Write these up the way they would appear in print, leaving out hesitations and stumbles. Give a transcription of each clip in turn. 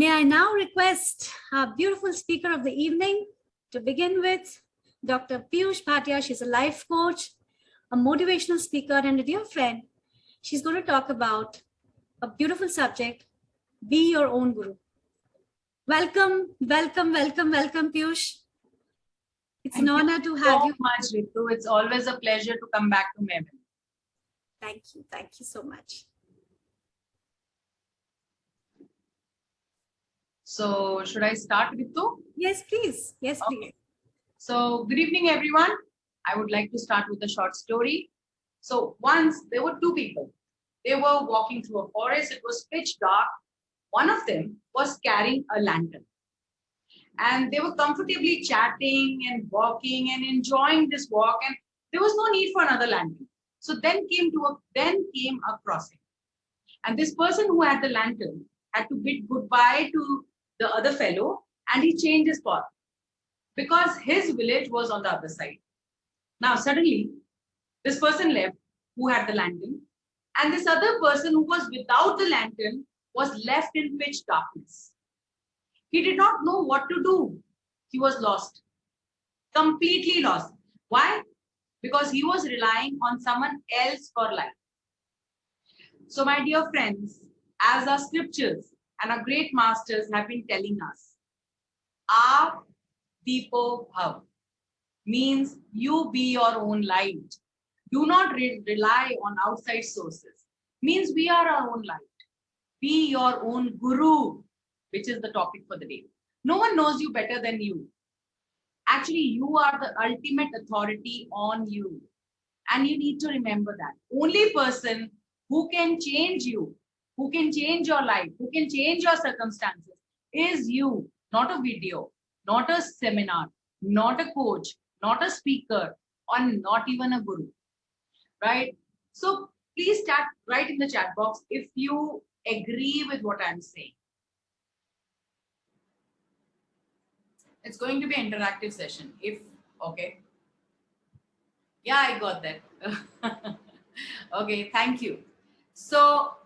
May I now request our beautiful speaker of the evening to begin with, Dr. Peyush Bhatia. She's a life coach, a motivational speaker, and a dear friend. She's going to talk about a beautiful subject, be your own guru. Welcome, welcome, welcome, welcome, Peyush. It's an honor to have you. Thank you so much, Ritu. It's always a pleasure to come back to Mevin. Thank you so much. So, should I start, Ritu? Yes, please. Yes, please. Okay. So, good evening, everyone. I would like to start with a short story. So, once there were two people. They were walking through a forest. It was pitch dark. One of them was carrying a lantern. And they were comfortably chatting and walking and enjoying this walk. And there was no need for another lantern. So then came a crossing. And this person who had the lantern had to bid goodbye to the other fellow, and he changed his path because his village was on the other side. Now, suddenly, this person left who had the lantern, and this other person who was without the lantern was left in pitch darkness. He did not know what to do. He was lost, completely lost. Why? Because he was relying on someone else for life. So, my dear friends, as our scriptures and our great masters have been telling us, Aap Deepo Bhav means you be your own light. Do not rely on outside sources. Means we are our own light. Be your own guru, which is the topic for the day. No one knows you better than you. Actually, you are the ultimate authority on you. And you need to remember that. Only person who can change you, who can change your life, who can change your circumstances is you, not a video, not a seminar, not a coach, not a speaker, or not even a guru, right? So please write in the chat box if you agree with what I'm saying. It's going to be an interactive session. Okay. Yeah, I got that. Okay, thank you. So,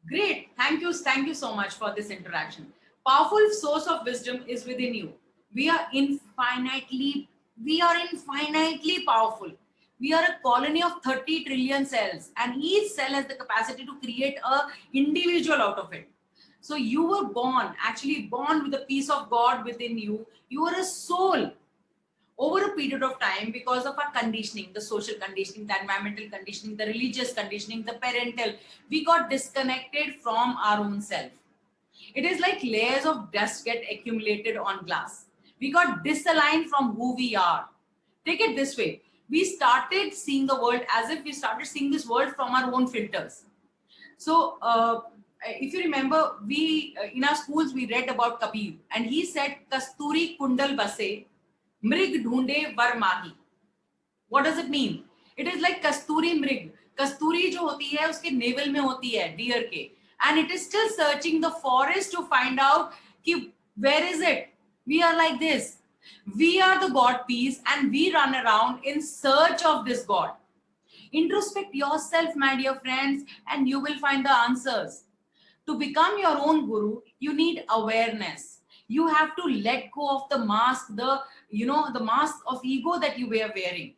great. Thank you so much for this interaction. Powerful source of wisdom is within you. We are infinitely powerful. We are a colony of 30 trillion cells, and each cell has the capacity to create an individual out of it. So you were born with a piece of God within you. You are a soul. Over a period of time, because of our conditioning, the social conditioning, the environmental conditioning, the religious conditioning, the parental, we got disconnected from our own self. It is like layers of dust get accumulated on glass. We got disaligned from who we are. Take it this way. We started seeing the world as if we started seeing this world from our own filters. So, if you remember, we in our schools, we read about Kabir, and he said, Kasturi Kundal Base, Mrig Dhoonde Var Mahi. What does it mean? It is like Kasturi Mrig. Kasturi jo hoti hai, uske navel mein hoti hai, deer ke. And it is still searching the forest to find out ki, where is it? We are like this. We are the God piece, and we run around in search of this God. Introspect yourself, my dear friends, and you will find the answers. To become your own guru, you need awareness. You have to let go of the mask, the mask of ego that you were wearing.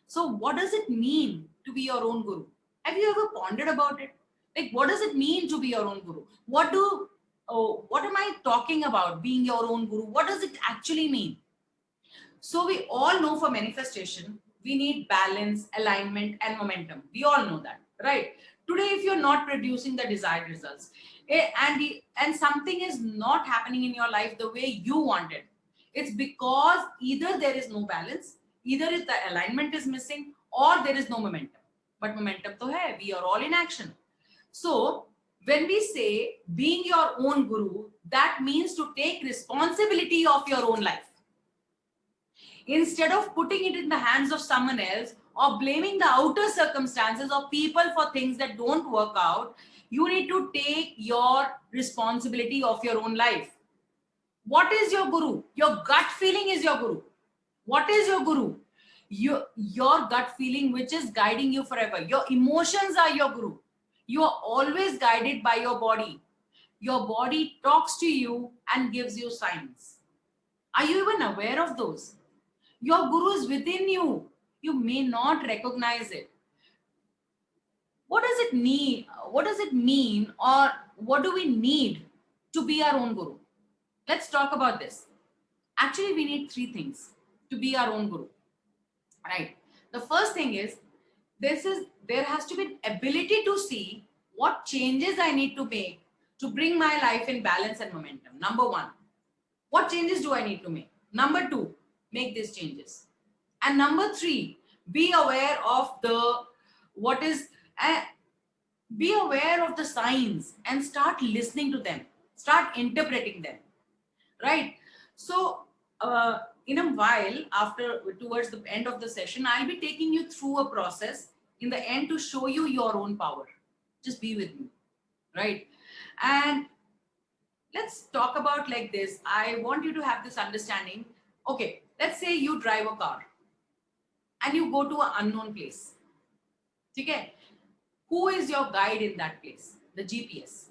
So what does it mean to be your own guru? Have you ever pondered about it? Like, what does it mean to be your own guru? What am I talking about being your own guru? What does it actually mean? So we all know for manifestation, we need balance, alignment, and momentum. We all know that, right? Today, if you're not producing the desired results, and something is not happening in your life the way you want it, it's because either there is no balance, either the alignment is missing, or there is no momentum. But momentum to hai, we are all in action. So when we say being your own guru, that means to take responsibility of your own life. Instead of putting it in the hands of someone else or blaming the outer circumstances or people for things that don't work out, you need to take your responsibility of your own life. What is your guru? Your gut feeling is your guru. What is your guru? Your gut feeling, which is guiding you forever. Your emotions are your guru. You are always guided by your body. Your body talks to you and gives you signs. Are you even aware of those? Your guru is within you. You may not recognize it. What does it need? What does it mean, or what do we need to be our own guru? Let's talk about this. Actually, we need three things to be our own guru. Right. The first thing is there has to be an ability to see what changes I need to make to bring my life in balance and momentum. Number one, what changes do I need to make? Number two, make these changes. And number three, be aware of the what is be aware of the signs and start listening to them, start interpreting them, right? So in a while, after towards the end of the session, I'll be taking you through a process in the end to show you your own power. Just be with me, right? And let's talk about like this. I want you to have this understanding. Okay, let's say you drive a car and you go to an unknown place. Okay, who is your guide in that place? The GPS.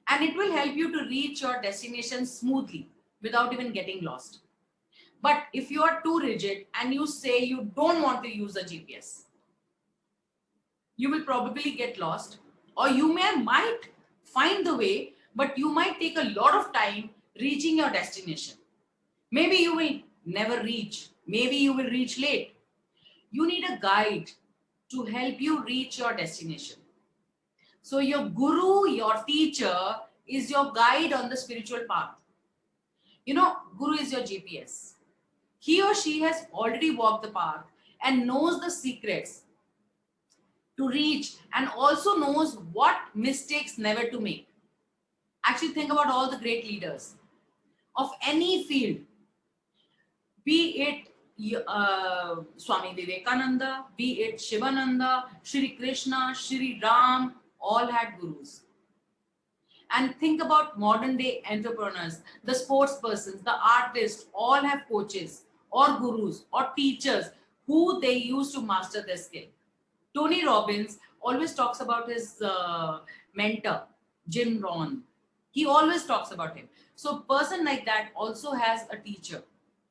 And it will help you to reach your destination smoothly without even getting lost. But if you are too rigid and you say you don't want to use a GPS, you will probably get lost, or you might find the way, but you might take a lot of time reaching your destination. Maybe you will never reach. Maybe you will reach late. You need a guide to help you reach your destination. So your guru, your teacher, is your guide on the spiritual path. You know, guru is your GPS. He or she has already walked the path and knows the secrets to reach, and also knows what mistakes never to make. Actually, think about all the great leaders of any field, be it Swami Vivekananda, be it Shivananda, Shri Krishna, Shri Ram, all had gurus. And think about modern day entrepreneurs, the sports persons, the artists, all have coaches or gurus or teachers who they use to master their skill. Tony Robbins always talks about his mentor, Jim Rohn. He always talks about him. So a person like that also has a teacher.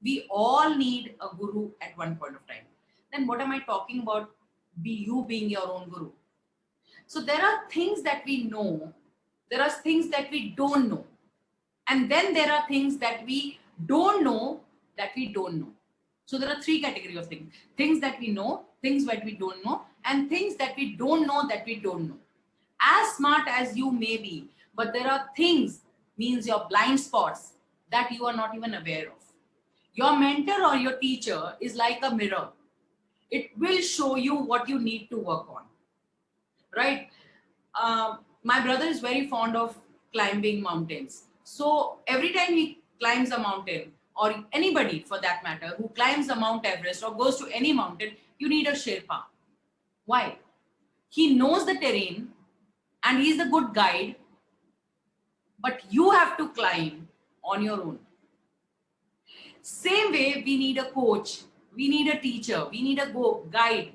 We all need a guru at one point of time. Then what am I talking about? You being your own guru. So there are things that we know. There are things that we don't know. And then there are things that we don't know that we don't know. So there are three categories of things. Things that we know, things that we don't know, and things that we don't know that we don't know. As smart as you may be, but there are things, means your blind spots, that you are not even aware of. Your mentor or your teacher is like a mirror. It will show you what you need to work on, right? My brother is very fond of climbing mountains. So every time he climbs a mountain, or anybody for that matter, who climbs the Mount Everest or goes to any mountain, you need a Sherpa. Why? He knows the terrain and he's a good guide, but you have to climb on your own. Same way, we need a coach, we need a teacher, we need a guide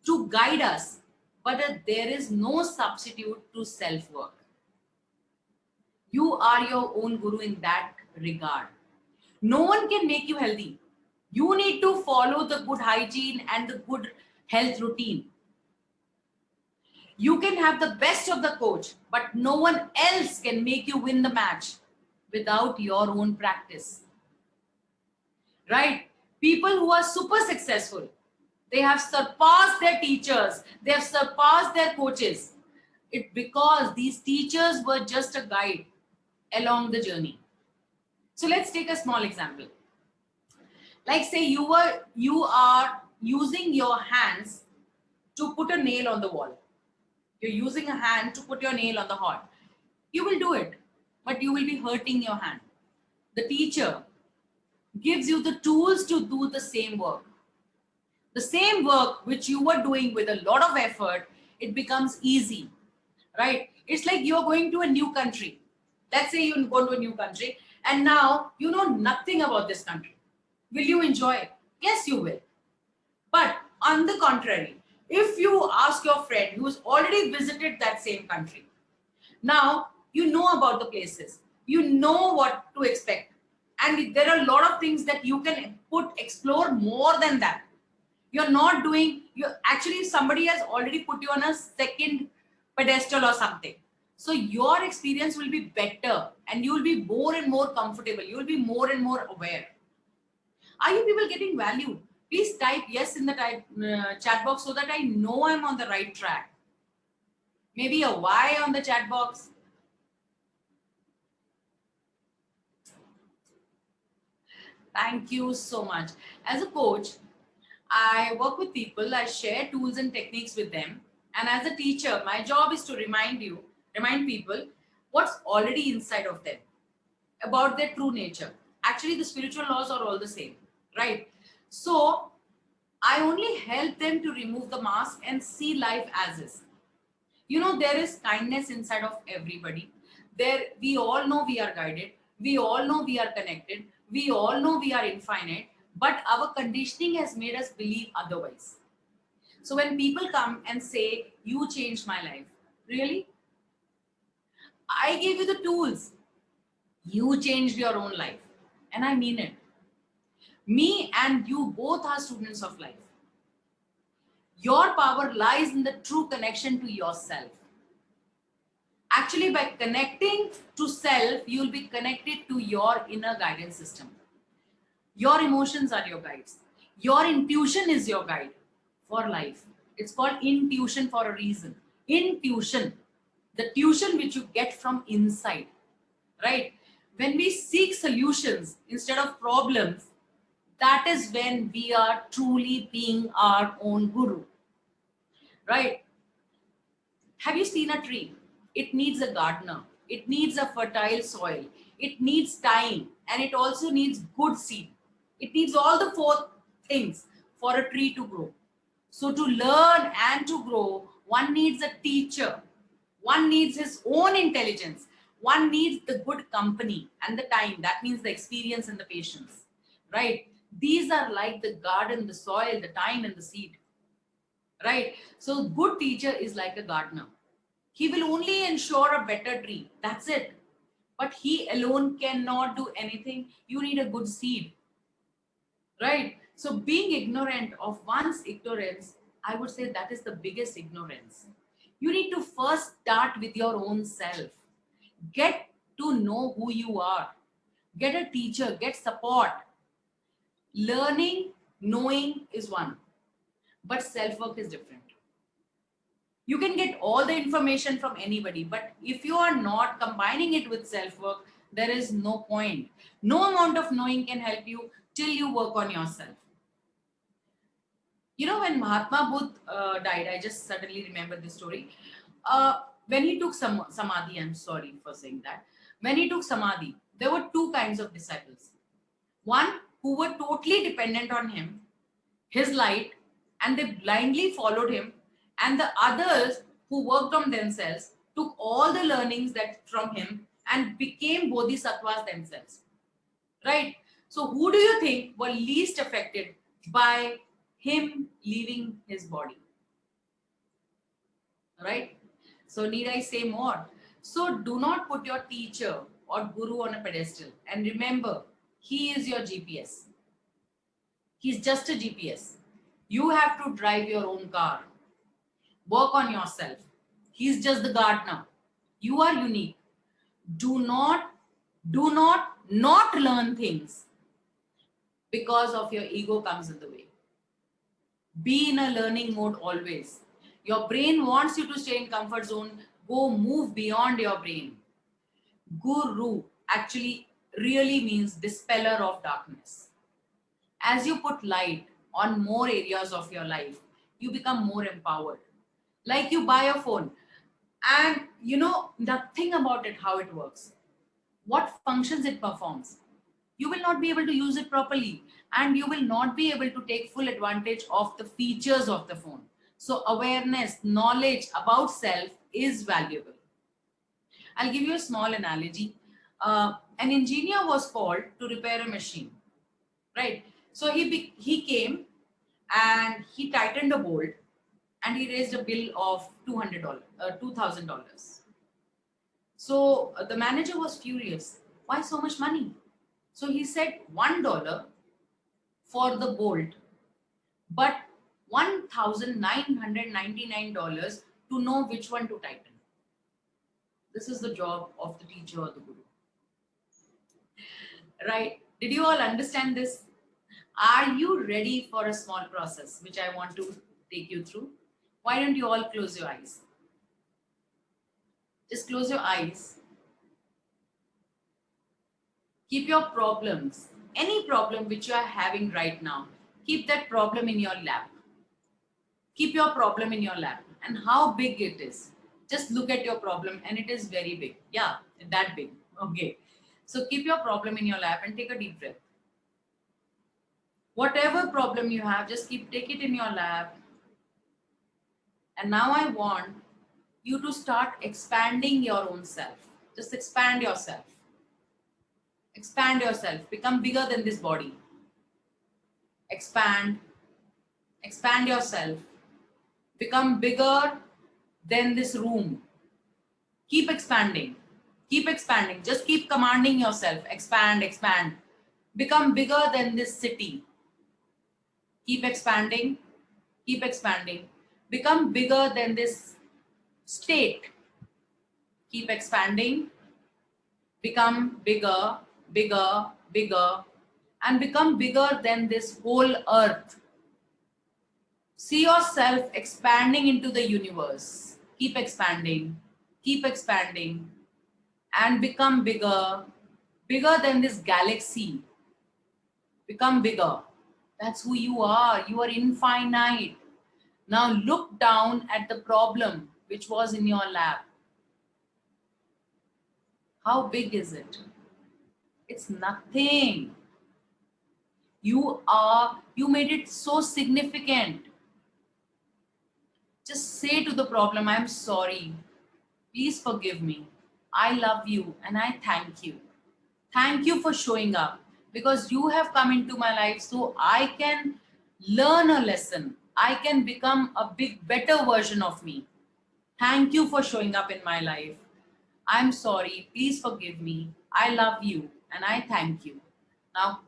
to guide us, but there is no substitute to self-work. You are your own guru in that regard. No one can make you healthy. You need to follow the good hygiene and the good health routine. You can have the best of the coach, but no one else can make you win the match without your own practice. Right? People who are super successful, they have surpassed their teachers, they have surpassed their coaches. It's because these teachers were just a guide along the journey. So let's take a small example. Like say you are using your hands to put a nail on the wall. You're using a hand to put your nail on the hot. You will do it, but you will be hurting your hand. The teacher gives you the tools to do the same work. The same work which you were doing with a lot of effort, it becomes easy, right? It's like you're going to a new country. Let's say you go to a new country and now you know nothing about this country. Will you enjoy it? Yes, you will. But on the contrary, if you ask your friend who's already visited that same country, now You know about the places. You know what to expect. And there are a lot of things that you can explore more than that. You're not doing, actually somebody has already put you on a second pedestal or something. So your experience will be better and you will be more and more comfortable. You will be more and more aware. Are you people getting value? Please type yes in the chat box so that I know I'm on the right track. Maybe a Y on the chat box. Thank you so much. As a coach, I work with people, I share tools and techniques with them. And as a teacher, my job is to remind people what's already inside of them about their true nature. Actually, the spiritual laws are all the same, right? So I only help them to remove the mask and see life as is. You know, there is kindness inside of everybody. We all know we are guided. We all know we are connected. We all know we are infinite, but our conditioning has made us believe otherwise. So when people come and say, you changed my life, really? I gave you the tools. You changed your own life. And I mean it. Me and you both are students of life. Your power lies in the true connection to yourself. Actually, by connecting to self, you will be connected to your inner guidance system. Your emotions are your guides. Your intuition is your guide for life. It's called intuition for a reason. Intuition, the tuition which you get from inside, right? When we seek solutions instead of problems, that is when we are truly being our own guru, right? Have you seen a tree? It needs a gardener. It needs a fertile soil. It needs time, and it also needs good seed. It needs all the four things for a tree to grow. So to learn and to grow, one needs a teacher. One needs his own intelligence. One needs the good company and the time. That means the experience and the patience, right? These are like the garden, the soil, the time, and the seed, right? So good teacher is like a gardener. He will only ensure a better tree. That's it. But he alone cannot do anything. You need a good seed, right? So being ignorant of one's ignorance, I would say that is the biggest ignorance. You need to first start with your own self. Get to know who you are. Get a teacher, get support. Learning, knowing is one, but self-work is different. You can get all the information from anybody, but if you are not combining it with self-work, there is no point. No amount of knowing can help you till you work on yourself. You know, when Mahatma Buddha died, I just suddenly remember this story. When he took samadhi, I'm sorry for saying that. When he took samadhi, there were two kinds of disciples. One who were totally dependent on him, his light, and they blindly followed him, and the others who worked on themselves, took all the learnings that from him and became bodhisattvas themselves, right? So who do you think were least affected by him leaving his body, right? So need I say more? So do not put your teacher or guru on a pedestal, and remember, he is your GPS. He's just a GPS. You have to drive your own car. Work on yourself. He's just the gardener. You are unique. Do not learn things because of your ego comes in the way. Be in a learning mode always. Your brain wants you to stay in comfort zone. Go move beyond your brain. Guru actually really means dispeller of darkness. As you put light on more areas of your life, you become more empowered. Like you buy a phone and you know nothing about it, how it works, what functions it performs. You will not be able to use it properly, and you will not be able to take full advantage of the features of the phone. So awareness, knowledge about self is valuable. I'll give you a small analogy. An engineer was called to repair a machine, right? So he came and he tightened a bolt and he raised a bill of $200, $2,000. So the manager was furious. Why so much money? So he said $1 for the bolt, but $1,999 to know which one to tighten. This is the job of the teacher or the guru. Right? Did you all understand this? Are you ready for a small process which I want to take you through? Why don't you all close your eyes? Just close your eyes. Keep your problems, any problem which you are having right now, keep that problem in your lap. Keep your problem in your lap. And how big it is. Just look at your problem and it is very big. Yeah, that big. Okay. So keep your problem in your lap and take a deep breath. Whatever problem you have, just take it in your lap. And now I want you to start expanding your own self. Just expand yourself. Expand yourself. Become bigger than this body. Expand. Expand yourself. Become bigger than this room. Keep expanding. Keep expanding. Just keep commanding yourself. Expand, expand. Become bigger than this city. Keep expanding. Keep expanding. Become bigger than this state. Keep expanding. Become bigger, bigger, bigger, and become bigger than this whole earth. See yourself expanding into the universe. Keep expanding. Keep expanding. And become bigger, bigger than this galaxy. Become bigger. That's who you are. You are infinite. Now look down at the problem which was in your lap. How big is it? It's nothing. You made it so significant. Just say to the problem, I'm sorry. Please forgive me. I love you and I thank you. Thank you for showing up because you have come into my life so I can learn a lesson. I can become a better version of me. Thank you for showing up in my life. I'm sorry. Please forgive me. I love you and I thank you. Now,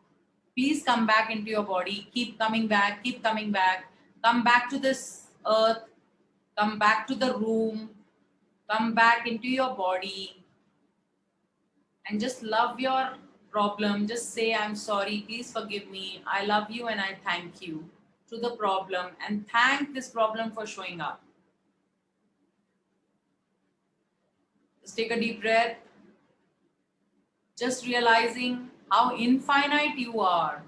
please come back into your body. Keep coming back. Keep coming back. Come back to this earth. Come back to the room. Come back into your body. And just love your problem. Just say, I'm sorry. Please forgive me. I love you and I thank you to the problem. And thank this problem for showing up. Just take a deep breath. Just realizing how infinite you are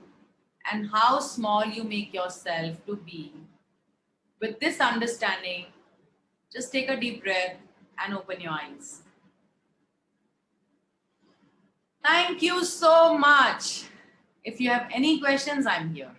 and how small you make yourself to be. With this understanding, just take a deep breath and open your eyes. Thank you so much. If you have any questions, I'm here.